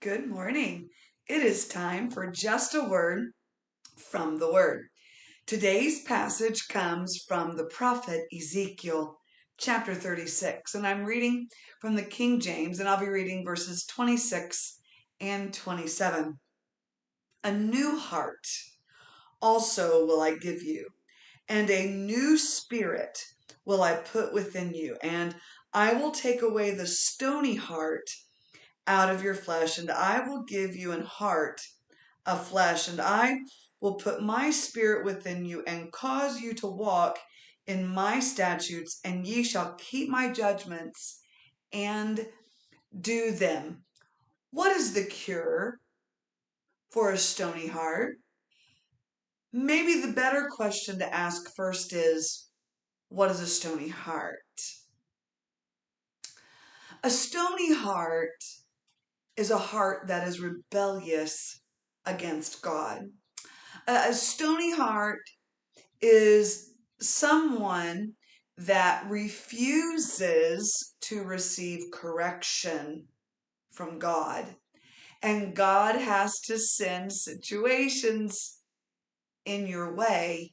Good morning. It is time for just a word from the Word. Today's passage comes from the prophet Ezekiel, chapter 36, and I'm reading from the King James, and I'll be reading verses 26 and 27. A new heart also will I give you, and a new spirit will I put within you, and I will take away the stony heart out of your flesh, and I will give you an heart of flesh, and I will put my spirit within you and cause you to walk in my statutes, and ye shall keep my judgments and do them. What is the cure for a stony heart? Maybe the better question to ask first is, what is a stony heart? A stony heart is a heart that is rebellious against God. A stony heart is someone that refuses to receive correction from God. And God has to send situations in your way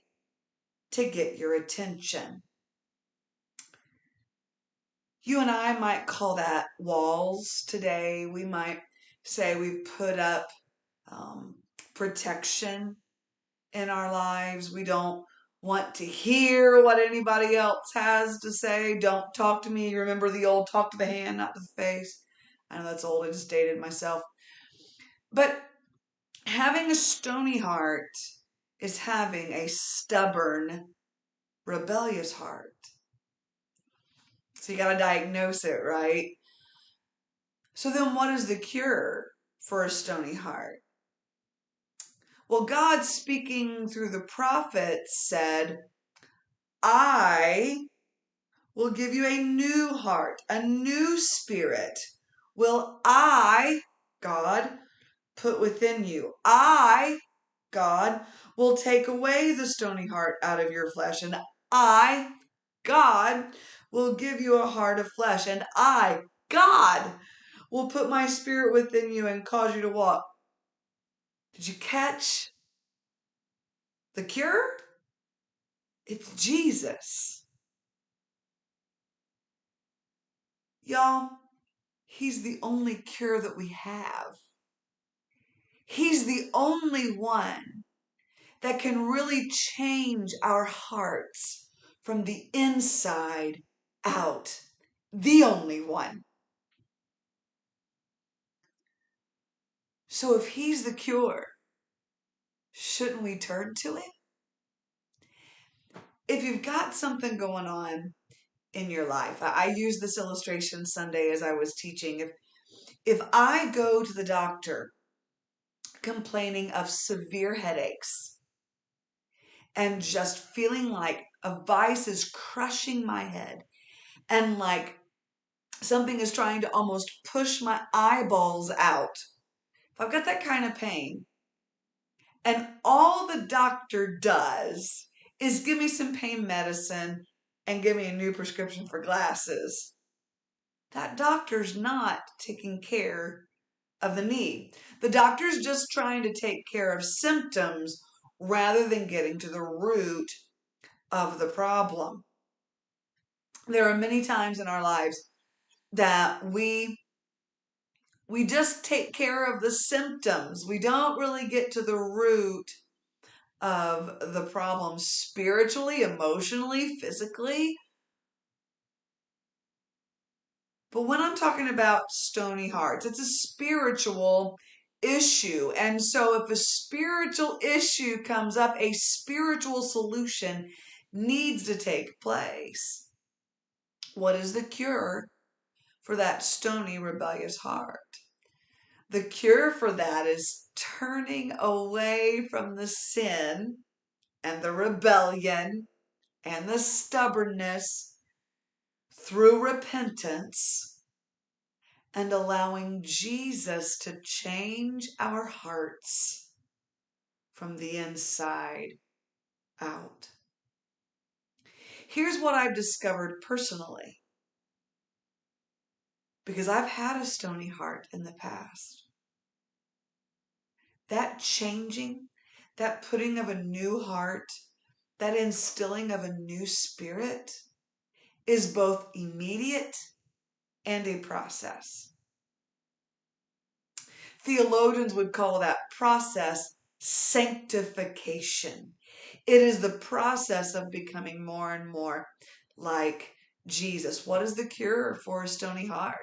to get your attention. You and I might call that walls today. We might say we've put up protection in our lives. We don't want to hear what anybody else has to say. Don't talk to me. You remember the old talk to the hand, not to the face? I know that's old. I just dated myself. But having a stony heart is having a stubborn, rebellious heart. So you got to diagnose it, right? So then what is the cure for a stony heart? Well, God, speaking through the prophets, said, I will give you a new heart, a new spirit. Will I, God, put within you? I, God, will take away the stony heart out of your flesh, and I, God, will give you a heart of flesh, and I, God, will put my spirit within you and cause you to walk. Did you catch the cure? It's Jesus. Y'all, He's the only cure that we have. He's the only one that can really change our hearts from the inside out. The only one. So if He's the cure, shouldn't we turn to it? If you've got something going on in your life, I used this illustration Sunday as I was teaching. If I go to the doctor complaining of severe headaches and just feeling like a vice is crushing my head and like something is trying to almost push my eyeballs out, if I've got that kind of pain and all the doctor does is give me some pain medicine and give me a new prescription for glasses, that doctor's not taking care of the need. The doctor's just trying to take care of symptoms rather than getting to the root of the problem. There are many times in our lives that we just take care of the symptoms. We don't really get to the root of the problem spiritually, emotionally, physically. But when I'm talking about stony hearts, it's a spiritual issue. And so if a spiritual issue comes up, a spiritual solution needs to take place. What is the cure for that stony, rebellious heart? The cure for that is turning away from the sin and the rebellion and the stubbornness through repentance and allowing Jesus to change our hearts from the inside out. Here's what I've discovered personally, because I've had a stony heart in the past. that changing, that putting of a new heart, that instilling of a new spirit is both immediate and a process. Theologians would call that process sanctification. It is the process of becoming more and more like Jesus. What is the cure for a stony heart?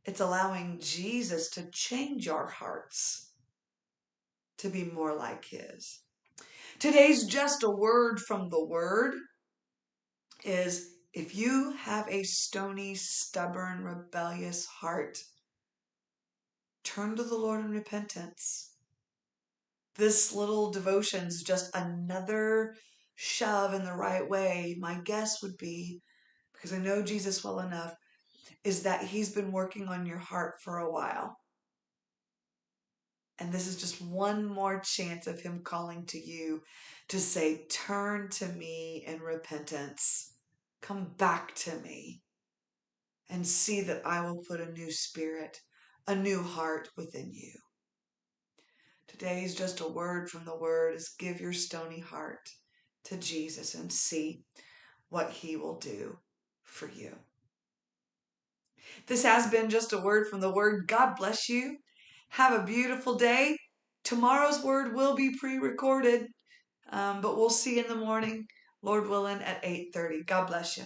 It's allowing Jesus to change our hearts to be more like his. Today's just a word from the Word is, if you have a stony, stubborn, rebellious heart, turn to the Lord in repentance. This little devotion's just another shove in the right way. My guess would be, because I know Jesus well enough, is that he's been working on your heart for a while. And this is just one more chance of him calling to you to say, turn to me in repentance. Come back to me and see that I will put a new spirit, a new heart within you. Today's just a word from the Word is, give your stony heart to Jesus and see what he will do for you. This has been just a word from the Word. God bless you. Have a beautiful day. Tomorrow's word will be pre-recorded, but we'll see you in the morning, Lord willing, at 8:30. God bless you.